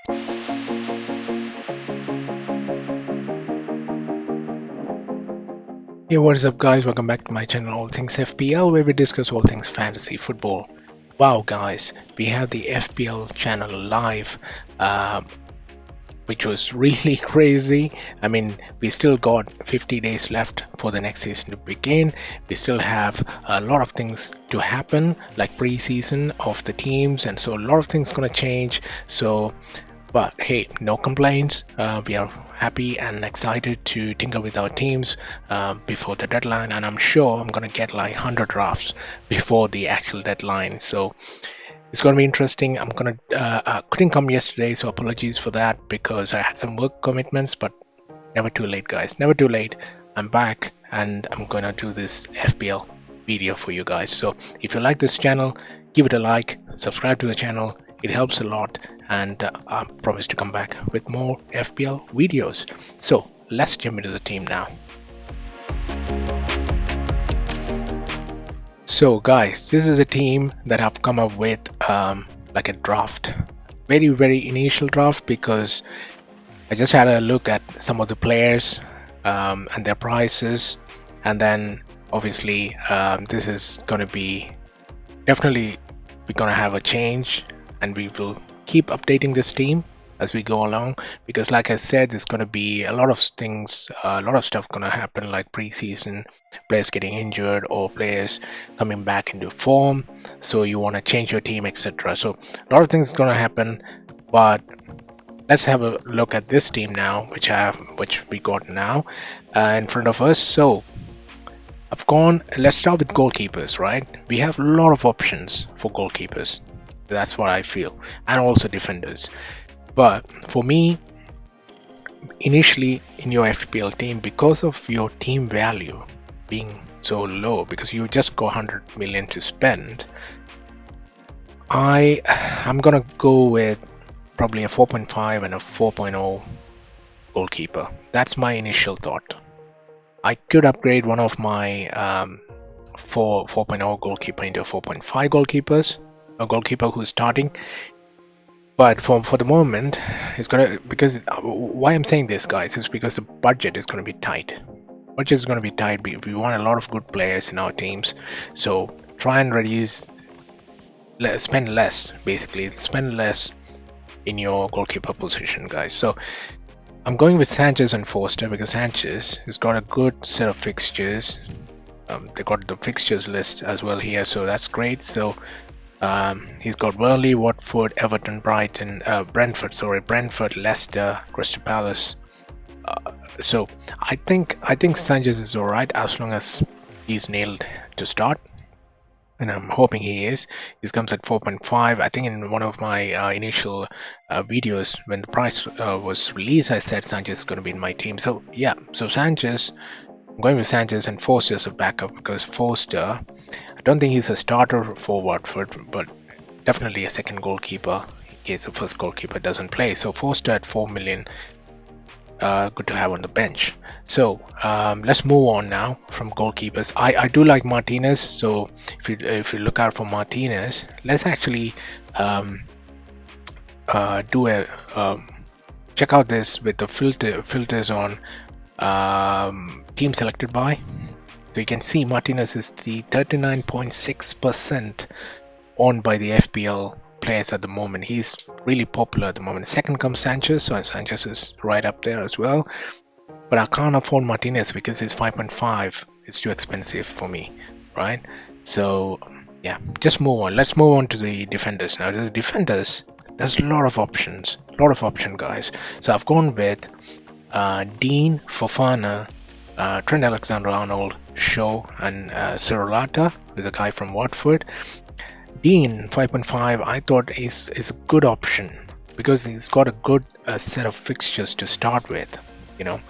Hey, what is up, guys? Welcome back to my channel, All Things FPL, where we discuss all things fantasy football. Wow, guys, we have the FPL channel live, which was really crazy. I mean, we still got 50 days left for the next season to begin. We still have a lot of things to happen, like preseason of the teams, and so a lot of things gonna change. But hey, no complaints. We are happy and excited to tinker with our teams before the deadline, and I'm sure I'm gonna get like 100 drafts before the actual deadline. So it's gonna be interesting. Couldn't come yesterday, so apologies for that because I had some work commitments. But never too late, guys. Never too late. I'm back, and I'm gonna do this FPL video for you guys. So if you like this channel, give it a like, subscribe to the channel. It helps a lot, and I promise to come back with more FPL videos. So let's jump into the team now. So guys, this is a team that I've come up with like a draft, very initial draft, because I just had a look at some of the players and their prices, and then obviously this is going to be definitely we're going to have a change, and we will keep updating this team as we go along, because like I said, there's going to be a lot of things, a lot of stuff going to happen, like preseason, players getting injured or players coming back into form, so you want to change your team, etc. So a lot of things going to happen, but let's have a look at this team now, which we got now in front of us. So let's start with goalkeepers, right? We have a lot of options for goalkeepers. That's what I feel, and also defenders. But for me, initially in your FPL team, because of your team value being so low, because you just got 100 million to spend, I'm gonna go with probably a 4.5 and a 4.0 goalkeeper. That's my initial thought. I could upgrade one of my 4.0 goalkeeper into a 4.5 a goalkeeper who's starting. But for the moment, it's gonna, because why I'm saying this, guys, is because the budget is gonna be tight. Budget is gonna be tight. We want a lot of good players in our teams, so try and spend less. Basically, spend less in your goalkeeper position, guys. So I'm going with Sanchez and Forster, because Sanchez has got a good set of fixtures. They got the fixtures list as well here, so that's great. So he's got Burnley, Watford, Everton, Brentford, Leicester, Crystal Palace. So I think Sanchez is all right as long as he's nailed to start, and I'm hoping he is. He comes at 4.5. I think in one of my initial videos, when the price was released, I said Sanchez is going to be in my team. So yeah, so Sanchez, I'm going with Sanchez and Forster as a backup, because Forster, I don't think he's a starter for Watford, but definitely a second goalkeeper in case the first goalkeeper doesn't play. So Forster at 4 million, good to have on the bench. So let's move on now from goalkeepers. I do like Martinez, so if you look out for Martinez, let's actually check out this with the filters on team selected by. So you can see Martinez is the 39.6% owned by the FPL players at the moment. He's really popular at the moment. Second comes Sanchez, so Sanchez is right up there as well. But I can't afford Martinez because he's 5.5. It's too expensive for me, right? So yeah, just move on. Let's move on to the defenders now. The defenders, there's a lot of options, guys. So I've gone with Dean, Fofana, Trent Alexander-Arnold, Shaw, and Sirolata, who's a guy from Watford. Dean 5.5, I thought is a good option because he's got a good set of fixtures to start with, you know.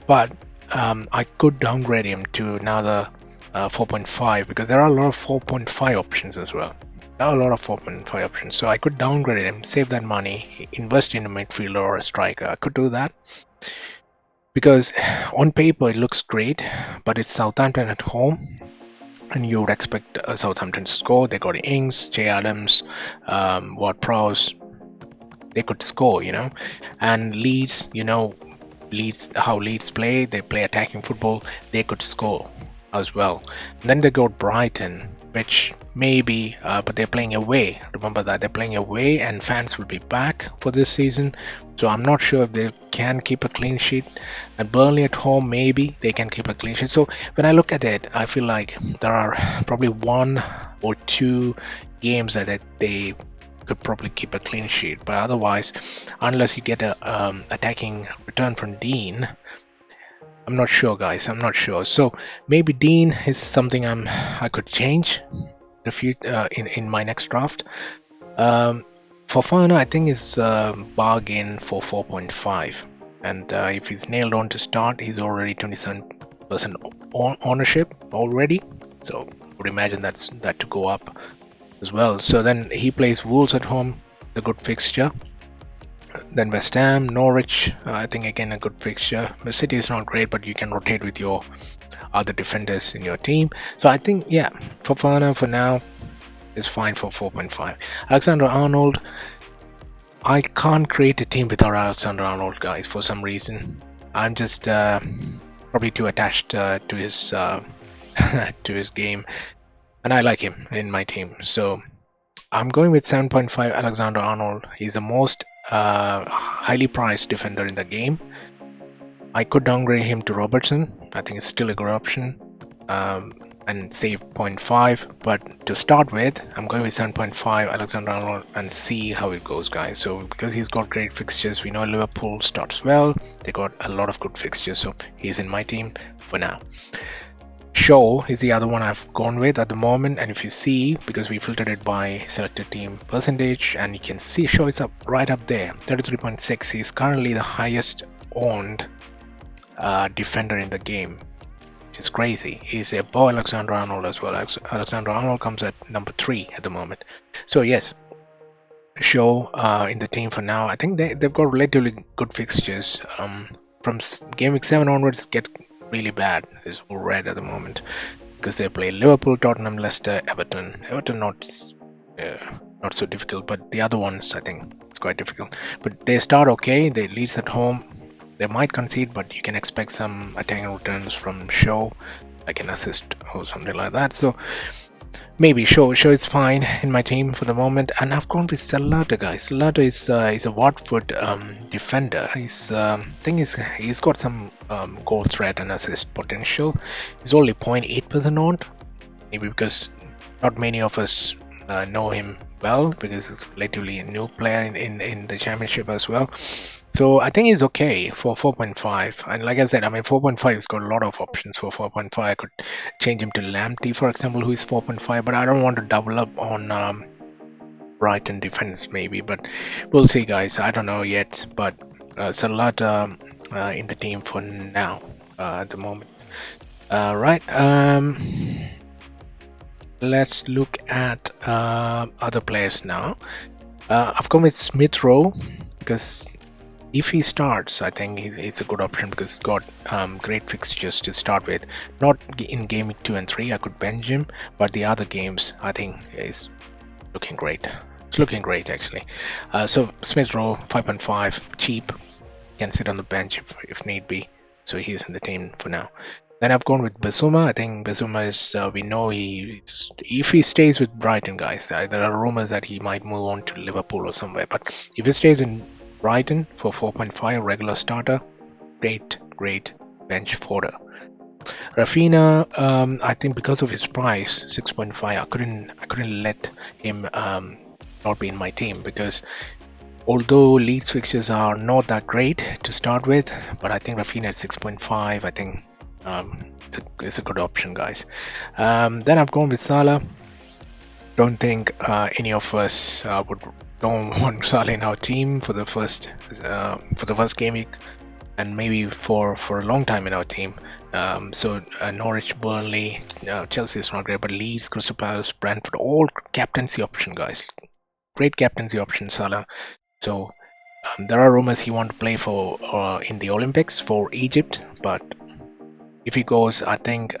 But I could downgrade him to another 4.5 because there are a lot of 4.5 options as well. There are a lot of 4.5 options, so I could downgrade him, save that money, invest in a midfielder or a striker. I could do that because on paper it looks great, but it's Southampton at home, and you would expect Southampton to score. They got Ings, Jay Adams, Ward-Prowse, they could score, and Leeds, Leeds, how Leeds play, they play attacking football, they could score as well. And then they got Brighton, which maybe, but they're playing away. Remember that they're playing away, and fans will be back for this season. So I'm not sure if they can keep a clean sheet. And Burnley at home, maybe they can keep a clean sheet. So when I look at it, I feel like there are probably 1 or 2 games that they could probably keep a clean sheet, but otherwise, unless you get a attacking return from Dean, I'm not sure, guys. I'm not sure. So maybe Dean is something I could change in my next draft. Fofana, I think, is bargain for 4.5, and if he's nailed on to start, he's already 27% ownership already. So I would imagine that to go up as well. So then he plays Wolves at home, the good fixture. Then West Ham, Norwich, I think again a good fixture. The City is not great, but you can rotate with your other defenders in your team. So I think, yeah, Fofana for now is fine for 4.5. Alexander-Arnold, I can't create a team without Alexander-Arnold, guys, for some reason. I'm just probably too attached to his to his game, and I like him in my team. So I'm going with 7.5 Alexander-Arnold. He's the most highly priced defender in the game. I could downgrade him to Robertson. I think it's still a good option, and save 0.5. But to start with, I'm going with 7.5 Alexander-Arnold and see how it goes, guys. So because he's got great fixtures, we know Liverpool starts well. They got a lot of good fixtures, so he's in my team for now. Shaw is the other one I've gone with at the moment, and if you see, because we filtered it by selected team percentage, and you can see Shaw is right up there, 33.6. He's currently the highest owned defender in the game, which is crazy. He's above Alexander-Arnold as well. Alexander-Arnold comes at number 3 at the moment. So yes, Shaw in the team for now. I think they've got relatively good fixtures. From game week 7 onwards, get really bad is all red at the moment, because they play Liverpool, Tottenham, Leicester, Everton. Not so difficult, but the other ones I think it's quite difficult. But they start okay. They Leeds at home. They might concede, but you can expect some attacking returns from Shaw, like an assist or something like that. So maybe Shaw is fine in my team for the moment. And I've gone with Salata, guys. Salata is a Watford defender. He's got some goal threat and assist potential. He's only 0.8% owned, maybe because not many of us know him well, because he's relatively a new player in the championship as well. So I think he's okay for 4.5. And like I said, I mean, 4.5 has got a lot of options for 4.5. I could change him to Lamptey, for example, who is 4.5, but I don't want to double up on Brighton defense maybe, but we'll see, guys. I don't know yet, but Salata in the team for now at the moment. Right. Let's look at other players now. I've gone with Smith Rowe, because if he starts, I think it's a good option, because he's got great fixtures to start with. Not in game week 2 and 3, I could bench him, but the other games, I think, is looking great. It's looking great, actually. So Smith Rowe, 5.5, cheap, can sit on the bench if need be. So he's in the team for now. Then I've gone with Basuma. I think Basuma is, we know if he stays with Brighton, guys, there are rumors that he might move on to Liverpool or somewhere, but if he stays in Brighton for 4.5, regular starter, great bench fodder. Rafinha, I think because of his price, 6.5, I couldn't let him not be in my team, because although Leeds fixtures are not that great to start with, but I think Rafinha at 6.5, I think it's a good option, guys. Then I've gone with Salah. Don't think any of us don't want Salah in our team for the first game week, and maybe for a long time in our team. So Norwich, Burnley, Chelsea is not great, but Leeds, Crystal Palace, Brentford, all captaincy option, guys. Great captaincy option, Salah. So there are rumors he want to play for in the Olympics for Egypt, but if he goes, I think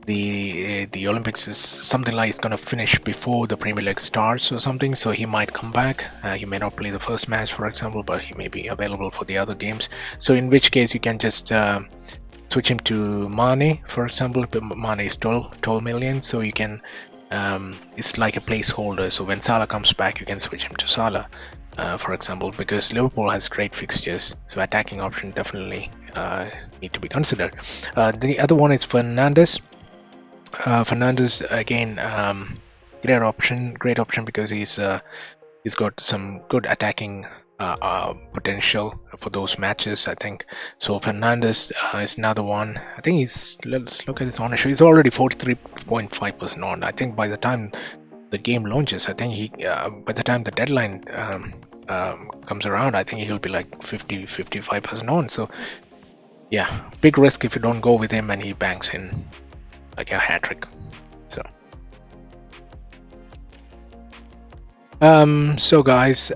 the Olympics is something like it's going to finish before the Premier League starts or something, so he might come back. He may not play the first match, for example, but he may be available for the other games. So in which case you can just switch him to Mane, for example. Mane is 12 million, so you can it's like a placeholder. So when Salah comes back, you can switch him to Salah, for example, because Liverpool has great fixtures. So attacking option definitely need to be considered. The other one is Fernandes. Fernandes again, great option because he's got some good attacking potential for those matches, I think. So Fernandes is another one. I think let's look at his ownership. He's already 43.5% on. I think by the time the game launches, I think by the time the deadline comes around, I think he'll be like 55% on. So yeah, big risk if you don't go with him and he banks in like a hat trick. So guys,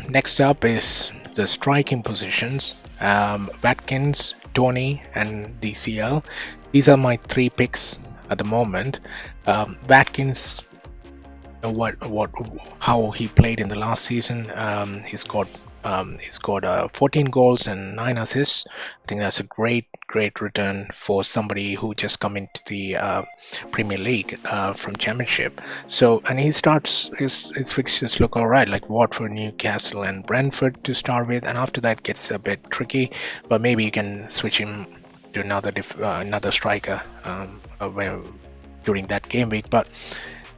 next up is the striking positions. Watkins, Tony, and DCL. These are my 3 picks at the moment. Watkins, how he played in the last season. He's got 14 goals and 9 assists. I think that's a great return for somebody who just come into the Premier League from Championship. So, and he starts his fixtures look all right, like Watford, Newcastle, and Brentford to start with, and after that gets a bit tricky. But maybe you can switch him to another striker during that game week. But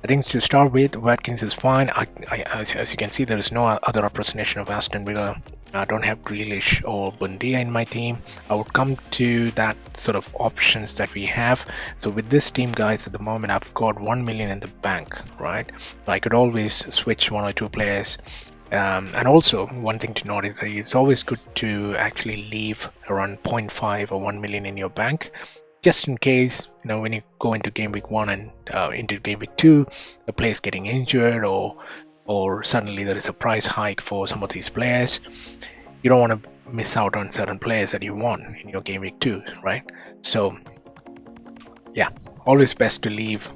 I think to start with, Watkins is fine. As you can see, there is no other representation of Aston Villa. I don't have Grealish or Bundia in my team. I would come to that sort of options that we have. So with this team, guys, at the moment, I've got 1 million in the bank, right? So I could always switch 1 or 2 players. And also, one thing to note is that it's always good to actually leave around 0.5 or 1 million in your bank, just in case, when you go into game week 1 and into game week 2, the player's getting injured or suddenly there is a price hike for some of these players. You don't want to miss out on certain players that you want in your game week 2, right? So yeah, always best to leave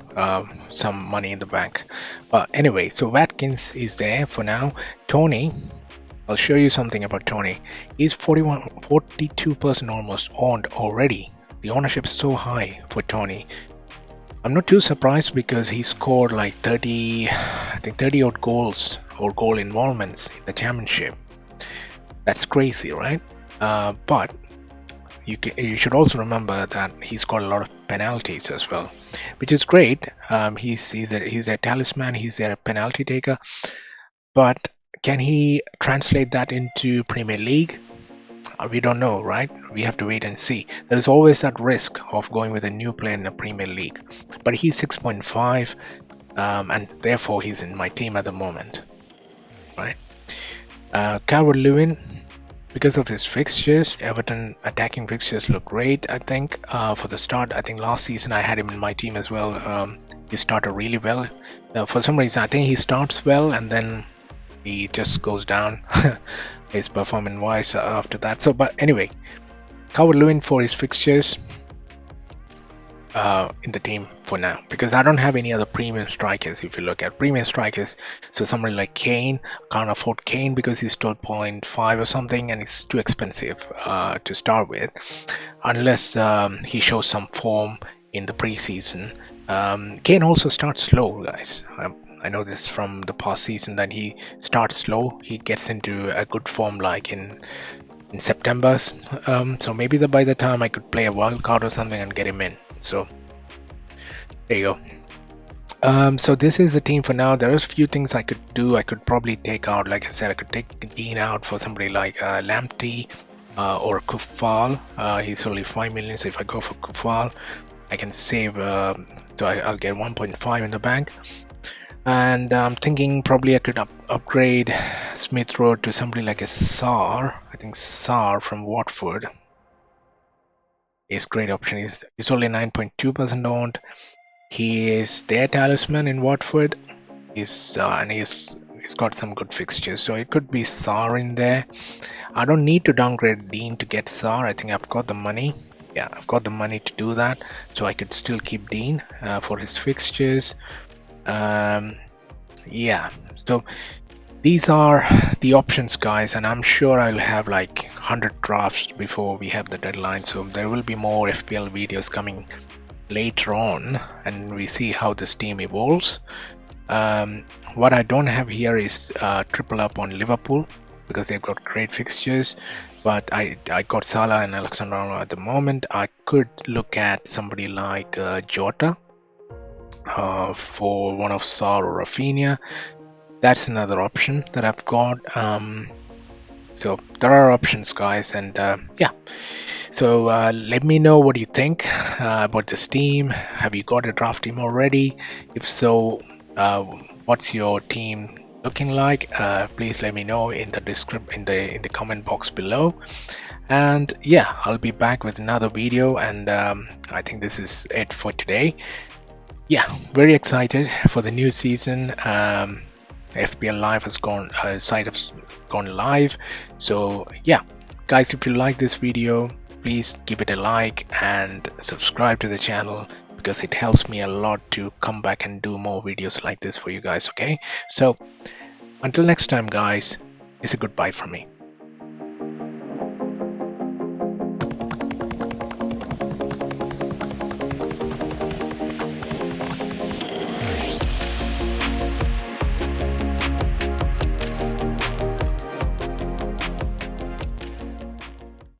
some money in the bank. But anyway, so Watkins is there for now. Tony, I'll show you something about Tony. He's 42% almost owned already. The ownership is so high for Tony. I'm not too surprised because he scored like 30 odd goals or goal involvements in the Championship. That's crazy, right? But you should also remember that he's got a lot of penalties as well, which is great. He's a talisman. He's a penalty taker. But can he translate that into Premier League? We don't know, right? We have to wait and see. There is always that risk of going with a new player in the Premier League. But he's 6.5, and therefore he's in my team at the moment, right? Calvert-Lewin, because of his fixtures, Everton attacking fixtures look great, I think. For the start, I think last season I had him in my team as well. He started really well. For some reason, I think he starts well and then he just goes down his performance wise after that. So, but anyway, Calvert-Lewin for his fixtures in the team for now, because I don't have any other premium strikers. If you look at premium strikers, so somebody like Kane, can't afford Kane because he's 12.5 or something, and it's too expensive to start with, unless he shows some form in the preseason. Kane also starts slow, guys. I know this from the past season that he starts slow. He gets into a good form like in September. So maybe by the time I could play a wild card or something and get him in. So there you go. So this is the team for now. There are a few things I could do. I could probably take out, like I said, I could take Dean out for somebody like Lamptey or Kufal. He's only 5 million, so if I go for Kufal, I can save. So I'll get 1.5 in the bank. And I'm thinking probably I could upgrade Smith Rowe to somebody like a Sarr. I think Sarr from Watford is a great option. He's only 9.2% owned. He is their talisman in Watford. And he's got some good fixtures, so it could be Sarr in there. I don't need to downgrade Dean to get Sarr. I think I've got the money. Yeah, I've got the money to do that, so I could still keep Dean for his fixtures. Yeah, so these are the options, guys, and I'm sure I'll have like 100 drafts before we have the deadline, so there will be more FPL videos coming later on, and we see how this team evolves. What I don't have here is triple up on Liverpool because they've got great fixtures, but I got Salah and Alexander-Arnold at the moment. I could look at somebody like Jota for one of Saar or Rafinha. That's another option that I've got. So there are options, guys, and yeah. So let me know what you think about this team. Have you got a draft team already? If so, what's your team looking like? Please let me know in the in the comment box below. And yeah, I'll be back with another video, and I think this is it for today. Yeah, very excited for the new season. FPL Live has gone, site has gone live. So yeah, guys, if you like this video, please give it a like and subscribe to the channel because it helps me a lot to come back and do more videos like this for you guys. Okay, so until next time, guys, it's a goodbye from me.